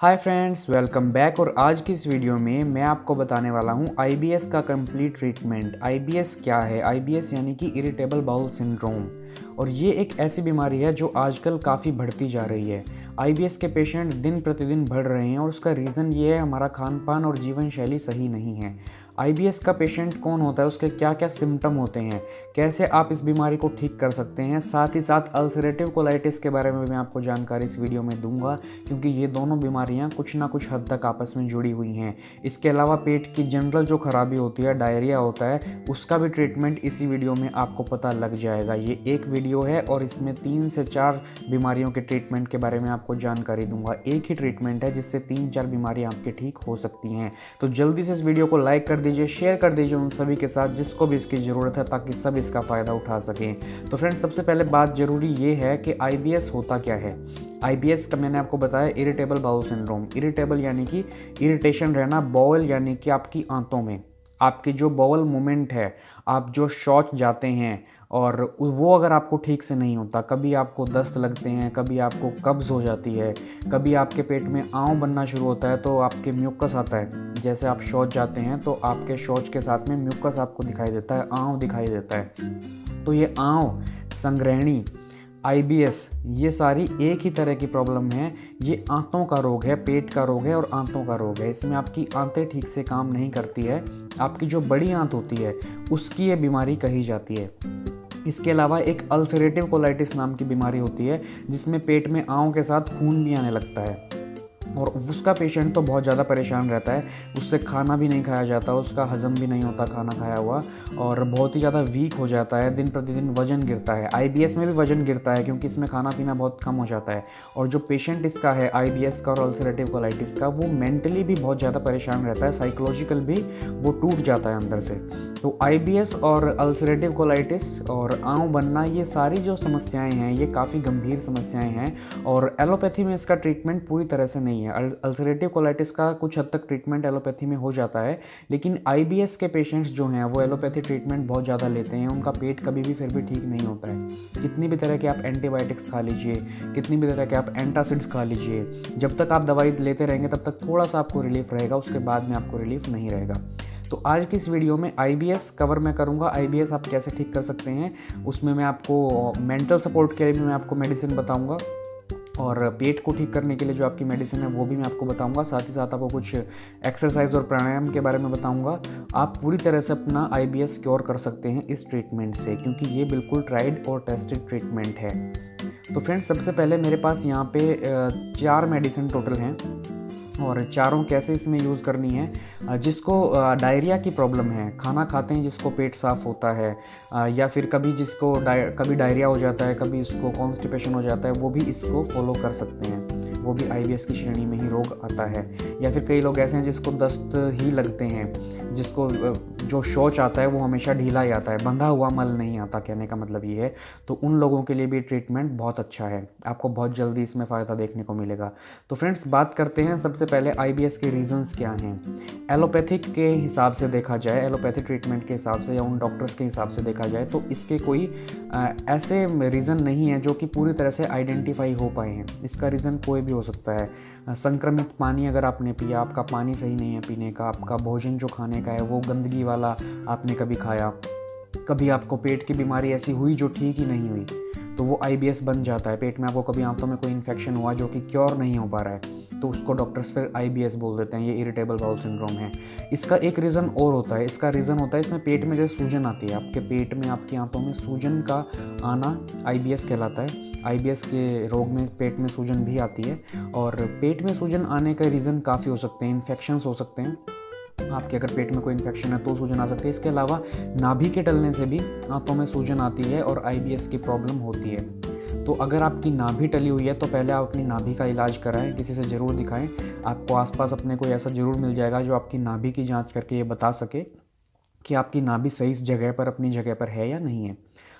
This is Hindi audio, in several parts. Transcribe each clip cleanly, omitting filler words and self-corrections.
Hi friends, welcome back. और आज की इस वीडियो में मैं आपको बताने वाला हूँ आईबीएस का कंप्लीट ट्रीटमेंट। आईबीएस क्या है? आईबीएस यानी कि इरिटेबल बाउल सिंड्रोम, और ये एक ऐसी बीमारी है जो आजकल काफ़ी बढ़ती जा रही है। आईबीएस के पेशेंट दिन प्रतिदिन बढ़ रहे हैं और उसका रीज़न ये है हमारा खान पान और जीवन शैली सही नहीं है। आईबीएस का पेशेंट कौन होता है, उसके क्या क्या सिम्टम होते हैं, कैसे आप इस बीमारी को ठीक कर सकते हैं, साथ ही साथ अल्सरेटिव कोलाइटिस के बारे में मैं आपको जानकारी इस वीडियो में दूंगा, क्योंकि ये दोनों बीमारियां कुछ ना कुछ हद तक आपस में जुड़ी हुई हैं। इसके अलावा पेट की जनरल जो खराबी होती है, डायरिया होता है, उसका भी ट्रीटमेंट इसी वीडियो में आपको पता लग जाएगा। ये एक वीडियो है और इसमें 3 से 4 बीमारियों के ट्रीटमेंट के बारे में आपको जानकारी दूंगा। एक ही ट्रीटमेंट है जिससे 3-4 बीमारियां आपके ठीक हो सकती हैं। तो जल्दी से इस वीडियो को लाइक कर दीजिए, शेयर कर दीजिए उन सभी के साथ जिसको भी इसकी ज़रूरत है, ताकि सब इसका फ़ायदा उठा सकें। तो फ्रेंड्स, सबसे पहले बात ज़रूरी ये है कि आईबीएस होता क्या है। आईबीएस का मैंने आपको बताया इरिटेबल बाउल सिंड्रोम। इरिटेबल यानी कि इरिटेशन रहना, बाउल यानी कि आपकी आंतों में आपकी जो बाउल मूवमेंट है, आप जो शौच जाते हैं और वो अगर आपको ठीक से नहीं होता, कभी आपको दस्त लगते हैं, कभी आपको कब्ज़ हो जाती है, कभी आपके पेट में आंव बनना शुरू होता है, तो आपके म्यूकस आता है। जैसे आप शौच जाते हैं तो आपके शौच के साथ में म्यूकस आपको दिखाई देता है, आंव दिखाई देता है। तो ये आंव, संग्रहणी, आईबीएस, ये सारी एक ही तरह की प्रॉब्लम है। ये आंतों का रोग है, पेट का रोग है और आंतों का रोग है। इसमें आपकी आंतें ठीक से काम नहीं करती है, आपकी जो बड़ी आंत होती है उसकी ये बीमारी कही जाती है। इसके अलावा एक अल्सरेटिव कोलाइटिस नाम की बीमारी होती है, जिसमें पेट में आंव के साथ खून भी आने लगता है और उसका पेशेंट तो बहुत ज़्यादा परेशान रहता है। उससे खाना भी नहीं खाया जाता, उसका हजम भी नहीं होता खाना खाया हुआ, और बहुत ही ज़्यादा वीक हो जाता है। दिन प्रतिदिन वजन गिरता है। आईबीएस में भी वजन गिरता है क्योंकि इसमें खाना पीना बहुत कम हो जाता है। और जो पेशेंट इसका है आईबीएस का और अल्सरेटिव कोलाइटिस का, वो मेंटली भी बहुत ज़्यादा परेशान रहता है, साइकोलॉजिकल भी वो टूट जाता है अंदर से। तो आईबीएस और अल्सरेटिव कोलाइटिस और आंव बनना, ये सारी जो समस्याएं हैं ये काफ़ी गंभीर समस्याएं हैं और एलोपैथी में इसका ट्रीटमेंट पूरी तरह से नहीं है। अल्सरेटिव कोलाइटिस का कुछ हद तक ट्रीटमेंट एलोपैथी में हो जाता है, लेकिन आईबीएस के पेशेंट्स जो हैं वो एलोपैथी ट्रीटमेंट बहुत ज़्यादा लेते हैं। उनका पेट कभी भी फिर भी ठीक नहीं होता है। कितनी भी तरह के आप एंटीबायोटिक्स खा लीजिए, कितनी भी तरह के आप एंटासिड्स खा लीजिए, जब तक आप दवाई लेते रहेंगे तब तक थोड़ा सा आपको रिलीफ रहेगा, उसके बाद में आपको रिलीफ नहीं रहेगा। तो आज की इस वीडियो में आईबीएस कवर मैं करूंगा। आईबीएस आप कैसे ठीक कर सकते हैं, उसमें मैं आपको मेंटल सपोर्ट के लिए भी मैं आपको मेडिसिन बताऊंगा, और पेट को ठीक करने के लिए जो आपकी मेडिसिन है वो भी मैं आपको बताऊंगा। साथ ही साथ आपको कुछ एक्सरसाइज और प्राणायाम के बारे में बताऊंगा। आप पूरी तरह से अपना आईबीएस क्योर कर सकते हैं इस ट्रीटमेंट से, क्योंकि ये बिल्कुल ट्राइड और टेस्टेड ट्रीटमेंट है। तो फ्रेंड्स, सबसे पहले मेरे पास यहाँ पे 4 मेडिसिन टोटल हैं, और चारों कैसे इसमें यूज़ करनी है। जिसको डायरिया की प्रॉब्लम है, खाना खाते हैं जिसको पेट साफ़ होता है, या फिर कभी जिसको कभी डायरिया हो जाता है, कभी उसको कॉन्स्टिपेशन हो जाता है, वो भी इसको फॉलो कर सकते हैं। वो भी आईबीएस की श्रेणी में ही रोग आता है। या फिर कई लोग ऐसे हैं जिसको दस्त ही लगते हैं, जिसको जो शौच आता है वो हमेशा ढीला ही आता है, बंधा हुआ मल नहीं आता, कहने का मतलब ये है। तो उन लोगों के लिए भी ट्रीटमेंट बहुत अच्छा है, आपको बहुत जल्दी इसमें फ़ायदा देखने को मिलेगा। तो फ्रेंड्स, बात करते हैं सबसे पहले आईबीएस के रीजंस क्या हैं। एलोपैथिक के हिसाब से देखा जाए, एलोपैथिक ट्रीटमेंट के हिसाब से या उन डॉक्टर्स के हिसाब से देखा जाए, तो इसके कोई ऐसे रीज़न नहीं है जो कि पूरी तरह से आइडेंटिफाई हो पाए हैं। इसका रीज़न कोई भी हो सकता है। संक्रमित पानी अगर आपने पिया, आपका पानी सही नहीं है पीने का, आपका भोजन जो खाने का है वो गंदगी वाला आपने कभी खाया, कभी आपको पेट की बीमारी ऐसी हुई जो ठीक ही नहीं हुई, तो वो आईबीएस बन जाता है। पेट में आपको कभी आंतों में कोई इन्फेक्शन हुआ जो कि क्योर नहीं हो पा रहा है, तो उसको डॉक्टर्स फिर आईबीएस बोल देते हैं। ये इरिटेबल बाउल सिंड्रोम है। इसका एक रीज़न और होता है। इसका रीज़न होता है इसमें पेट में जैसे सूजन आती है, आपके पेट में, आपकी आंतों में सूजन का आना आईबीएस कहलाता है। आईबीएस के रोग में पेट में सूजन भी आती है, और पेट में सूजन आने का रीज़न काफ़ी हो सकते हैं। इन्फेक्शंस हो सकते हैं, आपके अगर पेट में कोई इन्फेक्शन है तो सूजन आ सकती है। इसके अलावा नाभि के टलने से भी आंतों में सूजन आती है और आईबीएस की प्रॉब्लम होती है। तो अगर आपकी नाभि टली हुई है तो पहले आप अपनी नाभि का इलाज कराएं, किसी से ज़रूर दिखाएं। आपको आसपास अपने कोई ऐसा ज़रूर मिल जाएगा जो आपकी नाभि की जांच करके ये बता सके कि आपकी नाभि सही इस जगह पर, अपनी जगह पर है या नहीं है।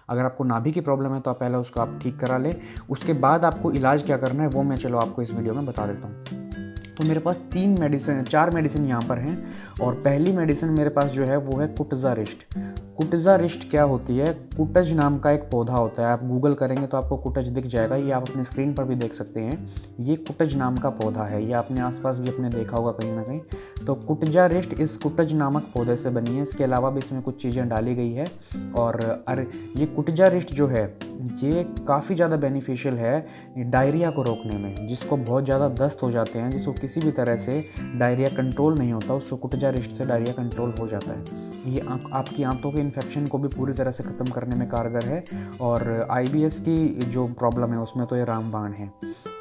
अगर आपको नाभि की प्रॉब्लम है तो आप पहले उसको आप ठीक करा लें। उसके बाद आपको इलाज क्या करना है वो मैं आपको इस वीडियो में बता देता हूँ। तो मेरे पास 4 मेडिसिन यहाँ पर हैं, और पहली मेडिसिन मेरे पास जो है वो है कुटज़ारिस्ट। कुटजा रिस्ट क्या होती है? कुटज नाम का एक पौधा होता है, आप गूगल करेंगे तो आपको कुटज दिख जाएगा, ये आप अपने स्क्रीन पर भी देख सकते हैं। ये कुटज नाम का पौधा है, ये आपने आसपास भी अपने देखा होगा कहीं ना कहीं। तो कुटजा रिस्ट इस कुटज नामक पौधे से बनी है, इसके अलावा भी इसमें कुछ चीज़ें डाली गई है। और ये कुटजा रिस्ट जो है ये काफ़ी ज़्यादा बेनिफिशियल है डायरिया को रोकने में। जिसको बहुत ज़्यादा दस्त हो जाते हैं, जिसको किसी भी तरह से डायरिया कंट्रोल नहीं होता, उसको कुटजा रिस्ट से डायरिया कंट्रोल हो जाता है। ये आपकी आंतों के इन्फेक्शन को भी पूरी तरह से ख़त्म करने में कारगर है, और IBS की जो प्रॉब्लम है उसमें तो ये रामबाण है।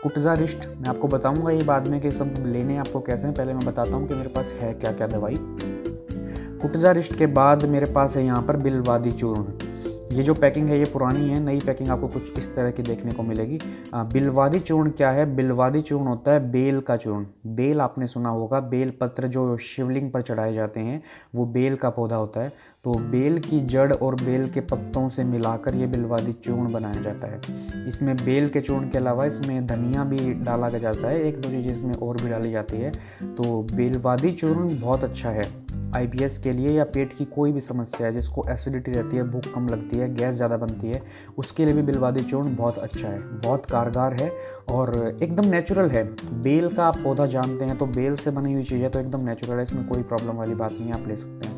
कुटजा रिस्ट मैं आपको बताऊंगा ये बाद में कि सब लेने आपको कैसे हैं, पहले मैं बताता हूँ कि मेरे पास है क्या क्या दवाई। कुटजा रिस्ट के बाद मेरे पास है यहाँ पर बिलवादी चूर्ण। ये जो पैकिंग है ये पुरानी है, नई पैकिंग आपको कुछ इस तरह की देखने को मिलेगी। बिलवादी चूर्ण क्या है? बिलवादी चूर्ण होता है बेल का चूर्ण। बेल आपने सुना होगा, बेल पत्र जो शिवलिंग पर चढ़ाए जाते हैं वो बेल का पौधा होता है। तो बेल की जड़ और बेल के पत्तों से मिलाकर ये बिलवादी चूर्ण बनाया जाता है। इसमें बेल के चूर्ण के अलावा इसमें धनिया भी डाला जाता है, एक दो चीज़ें इसमें और भी डाली जाती है। तो बिलवादी चूर्ण बहुत अच्छा है IBS के लिए, या पेट की कोई भी समस्या है जिसको एसिडिटी रहती है, भूख कम लगती है, गैस ज़्यादा बनती है, उसके लिए भी बिलवादी चूर्ण बहुत अच्छा है, बहुत कारगर है और एकदम नेचुरल है। बेल का आप पौधा जानते हैं, तो बेल से बनी हुई चीज़ है तो एकदम नेचुरल है, इसमें कोई प्रॉब्लम वाली बात नहीं है, आप ले सकते हैं।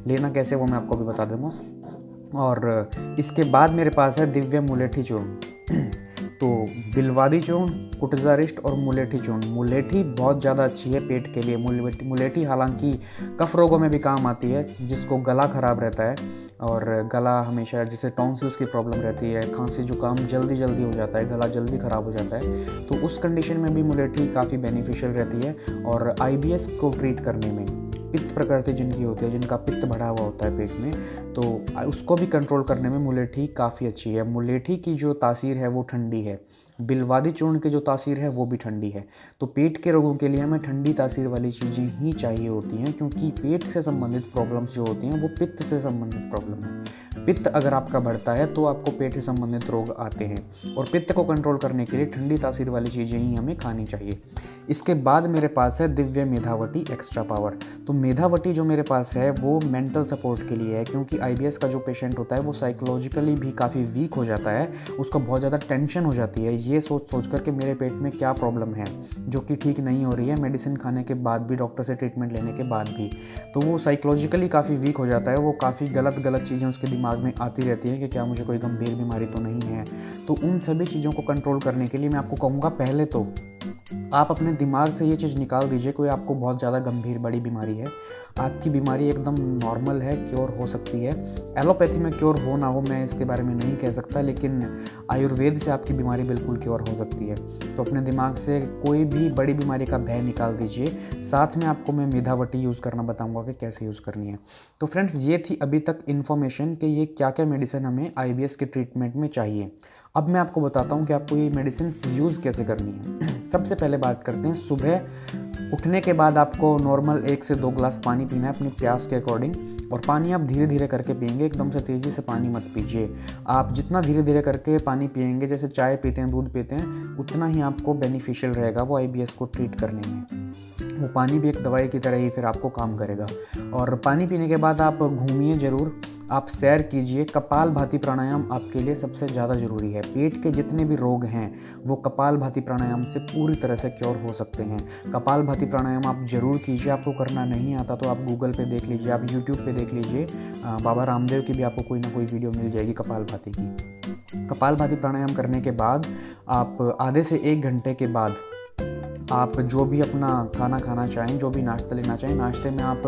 लेना कैसे वो मैं आपको भी बता दूँगा। और इसके बाद मेरे पास है दिव्य मुलेठी चूर्ण। तो बिलवादी चूर्ण, कुटजा रिस्ट और मुलेठी चूर्ण। मुलेठी बहुत ज़्यादा अच्छी है पेट के लिए। मुलेठी हालांकि कफ रोगों में भी काम आती है, जिसको गला ख़राब रहता है और गला हमेशा, जैसे टॉन्सिल्स की प्रॉब्लम रहती है, खांसी जुकाम जल्दी हो जाता है, गला जल्दी ख़राब हो जाता है, तो उस कंडीशन में भी मुलेठी काफ़ी बेनिफिशियल रहती है। और IBS को ट्रीट करने में, पित्त प्रकृति जिनकी होती है, जिनका पित्त बढ़ा हुआ होता है पेट में, तो उसको भी कंट्रोल करने में मुलेठी काफ़ी अच्छी है। मुलेठी की जो तासीर है वो ठंडी है, बिलवादी चूर्ण की जो तासीर है वो भी ठंडी है। तो पेट के रोगों के लिए हमें ठंडी तासीर वाली चीज़ें ही चाहिए होती हैं, क्योंकि पेट से संबंधित प्रॉब्लम्स जो होती हैं वो पित्त से संबंधित प्रॉब्लम है। पित्त अगर आपका बढ़ता है तो आपको पेट से संबंधित रोग आते हैं, और पित्त को कंट्रोल करने के लिए ठंडी तासीर वाली चीज़ें ही हमें खानी चाहिए। इसके बाद मेरे पास है दिव्य मेधावटी एक्स्ट्रा पावर। तो मेधावटी जो मेरे पास है वो मेंटल सपोर्ट के लिए है, क्योंकि IBS का जो पेशेंट होता है वो साइकोलॉजिकली भी काफ़ी वीक हो जाता है, उसको बहुत ज़्यादा टेंशन हो जाती है ये सोच कर के मेरे पेट में क्या प्रॉब्लम है जो कि ठीक नहीं हो रही है, मेडिसिन खाने के बाद भी, डॉक्टर से ट्रीटमेंट लेने के बाद भी। तो वो साइकोलॉजिकली काफ़ी वीक हो जाता है, वो काफ़ी गलत चीज़ें उसके दिमाग में आती रहती हैं कि क्या मुझे कोई गंभीर बीमारी तो नहीं है। तो उन सभी चीज़ों को कंट्रोल करने के लिए मैं आपको कहूँगा, पहले तो आप अपने दिमाग से ये चीज़ निकाल दीजिए कोई आपको बहुत ज़्यादा गंभीर बड़ी बीमारी है। आपकी बीमारी एकदम नॉर्मल है, क्योर हो सकती है। एलोपैथी में क्योर हो ना हो मैं इसके बारे में नहीं कह सकता, लेकिन आयुर्वेद से आपकी बीमारी बिल्कुल क्योर हो सकती है। तो अपने दिमाग से कोई भी बड़ी बीमारी का भय निकाल दीजिए। साथ में आपको मैं मेधावटी यूज़ करना बताऊँगा कि कैसे यूज़ करनी है। तो फ्रेंड्स, ये थी अभी तक इन्फॉर्मेशन कि ये क्या क्या मेडिसिन हमें IBS के ट्रीटमेंट में चाहिए। अब मैं आपको बताता हूँ कि आपको ये मेडिसिन यूज़ कैसे करनी है। सबसे पहले बात करते हैं, सुबह उठने के बाद आपको नॉर्मल 1 से 2 ग्लास पानी पीना है अपनी प्यास के अकॉर्डिंग, और पानी आप धीरे धीरे करके पिएंगे, एकदम से तेज़ी से पानी मत पीजिए। आप जितना धीरे धीरे करके पानी पिएंगे, जैसे चाय पीते हैं, दूध पीते हैं, उतना ही आपको बेनिफिशियल रहेगा वो IBS को ट्रीट करने में। वो पानी भी एक दवाई की तरह ही फिर आपको काम करेगा। और पानी पीने के बाद आप घूमिए ज़रूर, आप सैर कीजिए। कपालभाति प्राणायाम आपके लिए सबसे ज़्यादा ज़रूरी है। पेट के जितने भी रोग हैं वो कपालभाति प्राणायाम से पूरी तरह से क्योर हो सकते हैं। कपालभाति प्राणायाम आप ज़रूर कीजिए। आपको करना नहीं आता तो आप गूगल पे देख लीजिए, आप यूट्यूब पे देख लीजिए, बाबा रामदेव की भी आपको कोई ना कोई वीडियो मिल जाएगी कपालभाति की। कपालभाति प्राणायाम करने के बाद आप आधे से 1 घंटे के बाद आप जो भी अपना खाना खाना चाहें, जो भी नाश्ता लेना चाहें, नाश्ते में आप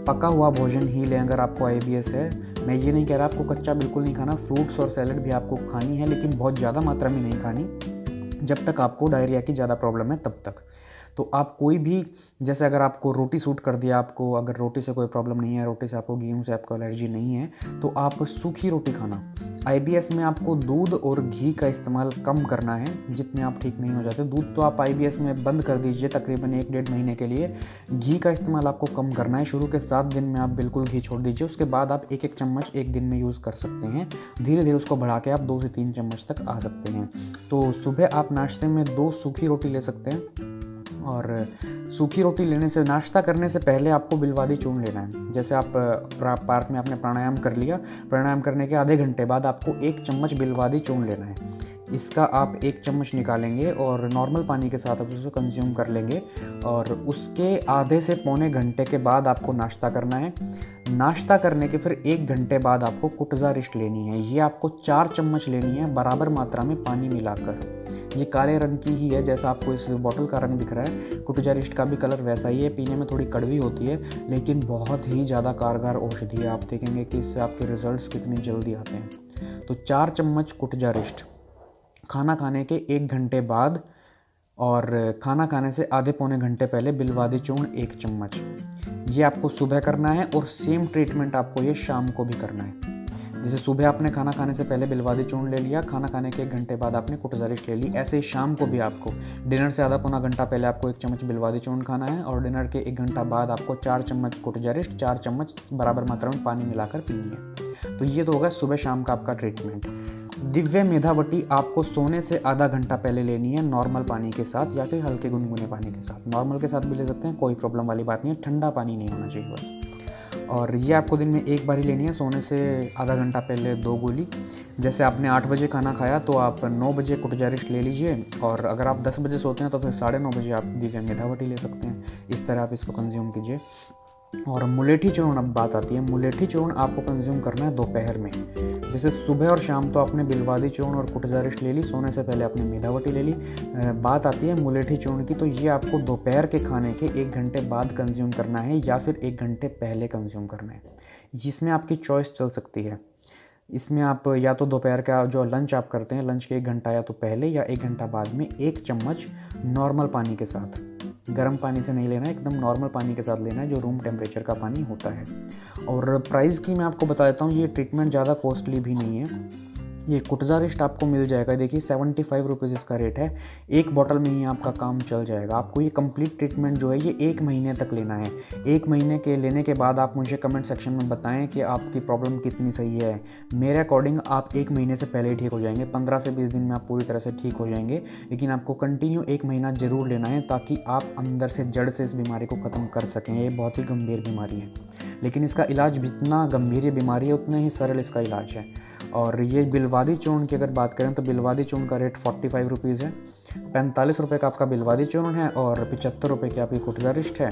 पका हुआ भोजन ही लें अगर आपको IBS है। मैं ये नहीं कह रहा आपको कच्चा बिल्कुल नहीं खाना, फ्रूट्स और सैलड भी आपको खानी है, लेकिन बहुत ज़्यादा मात्रा में नहीं खानी, जब तक आपको डायरिया की ज़्यादा प्रॉब्लम है तब तक। तो आप कोई भी, जैसे अगर आपको रोटी सूट कर दिया, आपको अगर रोटी से कोई प्रॉब्लम नहीं है, रोटी से आपको, गेहूं से आपको एलर्जी नहीं है, तो आप सूखी रोटी खाना। IBS में आपको दूध और घी का इस्तेमाल कम करना है जितने आप ठीक नहीं हो जाते। दूध तो आप IBS में बंद कर दीजिए तकरीबन 1-1.5 महीने के लिए। घी का इस्तेमाल आपको कम करना है। शुरू के 7 दिन में आप बिल्कुल घी छोड़ दीजिए, उसके बाद आप 1-1 चम्मच एक दिन में यूज़ कर सकते हैं। धीरे धीरे उसको बढ़ा के आप 2 से 3 चम्मच तक आ सकते हैं। तो सुबह आप नाश्ते में 2 सूखी रोटी ले सकते हैं, और सूखी रोटी लेने से, नाश्ता करने से पहले आपको बिलवादी चूर्ण लेना है। जैसे आप पार्क में आपने प्राणायाम कर लिया, प्राणायाम करने के आधे घंटे बाद आपको 1 चम्मच बिलवादी चूर्ण लेना है। इसका आप 1 चम्मच निकालेंगे और नॉर्मल पानी के साथ आप उसे कंज्यूम कर लेंगे। और उसके आधे से पौने घंटे के बाद आपको नाश्ता करना है। नाश्ता करने के फिर 1 घंटे बाद आपको कुटजा रिस्ट लेनी है। ये आपको 4 चम्मच लेनी है बराबर मात्रा में पानी मिलाकर। ये काले रंग की ही है, जैसा आपको इस बोतल का रंग दिख रहा है। कुटजा रिस्ट का भी कलर वैसा ही है। पीने में थोड़ी कड़वी होती है लेकिन बहुत ही ज़्यादा कारगर औषधि है। आप देखेंगे कि इससे आपके रिजल्ट्स कितनी जल्दी आते हैं। तो 4 चम्मच कुटजा रिस्ट खाना खाने के 1 घंटे बाद, और खाना खाने से आधे पौने घंटे पहले बिलवादी चूर्ण 1 चम्मच। ये आपको सुबह करना है और सेम ट्रीटमेंट आपको ये शाम को भी करना है। जैसे सुबह आपने खाना खाने से पहले बिलवादी चूर्ण ले लिया, खाना खाने के 1 घंटे बाद आपने कुटजा रिस्ट ले ली। ऐसे ही शाम को भी आपको डिनर से आधा पौना घंटा पहले आपको 1 चम्मच बिलवादी चूर्ण खाना है और डिनर के 1 घंटा बाद आपको 4 चम्मच कुटजा रिस्ट, 4 चम्मच बराबर मात्रा में पानी मिलाकर पीनी है। तो ये तो होगा सुबह शाम का आपका ट्रीटमेंट। दिव्य मेधावटी आपको सोने से आधा घंटा पहले लेनी है नॉर्मल पानी के साथ या फिर हल्के गुनगुने पानी के साथ। नॉर्मल के साथ भी ले सकते हैं, कोई प्रॉब्लम वाली बात नहीं है, ठंडा पानी नहीं होना चाहिए बस। और ये आपको दिन में 1 बार ही लेनी है, सोने से आधा घंटा पहले 2 गोली। जैसे आपने 8 बजे खाना खाया तो आप 9 बजे कुटजा रिस्ट ले लीजिए, और अगर आप 10 बजे सोते हैं तो फिर 9:30 बजे आप दिव्य मेधावटी ले सकते हैं। इस तरह आप इसको कंज्यूम कीजिए। और मुलेठी चूर्ण, अब बात आती है, मुलेठी चूर्ण आपको कंज्यूम करना है दोपहर में। जैसे सुबह और शाम तो आपने बिलवादी चूर्ण और कुटजा रिस्ट ले ली, सोने से पहले आपने मेधावटी ले ली। बात आती है मुलेठी चूर्ण की, तो ये आपको दोपहर के खाने के 1 घंटे बाद कंज्यूम करना है या फिर 1 घंटे पहले कंज्यूम करना है। जिसमें आपकी चॉइस चल सकती है। इसमें आप या तो दोपहर का जो लंच आप करते हैं, लंच के 1 घंटा या तो पहले या 1 घंटा बाद में 1 चम्मच नॉर्मल पानी के साथ, गर्म पानी से नहीं लेना है, एकदम नॉर्मल पानी के साथ लेना है जो रूम टेम्परेचर का पानी होता है। और प्राइस की मैं आपको बता देता हूँ, ये ट्रीटमेंट ज़्यादा कॉस्टली भी नहीं है। ये कुटजा रिस्ट आपको मिल जाएगा, देखिए 75 रुपीज़ इसका रेट है। 1 बॉटल में ही आपका काम चल जाएगा। आपको ये कंप्लीट ट्रीटमेंट जो है ये 1 महीने तक लेना है। 1 महीने के लेने के बाद आप मुझे कमेंट सेक्शन में बताएं कि आपकी प्रॉब्लम कितनी सही है। मेरे अकॉर्डिंग आप 1 महीने से पहले ही ठीक हो जाएंगे, 15 से 20 दिन में आप पूरी तरह से ठीक हो जाएंगे। लेकिन आपको कंटिन्यू 1 महीना ज़रूर लेना है ताकि आप अंदर से जड़ से इस बीमारी को ख़त्म कर सकें। ये बहुत ही गंभीर बीमारी है, लेकिन इसका इलाज जितना गंभीर ये बीमारी है उतना ही सरल इसका इलाज है। और ये बिलवादी चूर्ण की अगर बात करें तो बिलवादी चूर्ण का रेट 45 रुपीज़ है। 45 रुपये का आपका बिलवादी चूर्ण है और 75 रुपये की आपकी कुटजा रिस्ट है,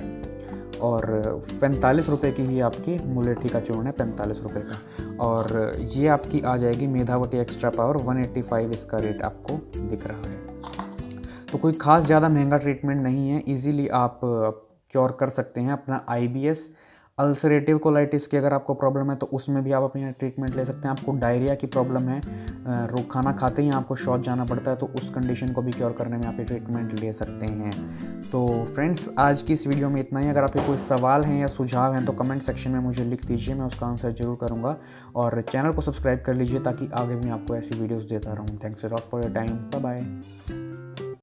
और 45 रुपये की ही आपकी मुलेठी का चूर्ण है, 45 रुपये का। और ये आपकी आ जाएगी मेधावटी एक्स्ट्रा पावर, 185 इसका रेट आपको दिख रहा है। तो कोई ख़ास ज़्यादा महंगा ट्रीटमेंट नहीं है, ईजीली आप क्योर कर सकते हैं अपना IBS। अल्सरेटिव कोलाइटिस की अगर आपको प्रॉब्लम है तो उसमें भी आप अपनी ट्रीटमेंट ले सकते हैं। आपको डायरिया की प्रॉब्लम है, खाना खाते ही आपको शौच जाना पड़ता है, तो उस कंडीशन को भी क्योर करने में आप ये ट्रीटमेंट ले सकते हैं। तो फ्रेंड्स, आज की इस वीडियो में इतना ही। अगर आपके कोई सवाल हैं या सुझाव हैं तो कमेंट सेक्शन में मुझे लिख दीजिए, मैं उसका आंसर जरूर करूँगा। और चैनल को सब्सक्राइब कर लीजिए ताकि आगे भी आपको ऐसी वीडियोज़ देता रहूँ। Thanks a lot for your time, bye bye.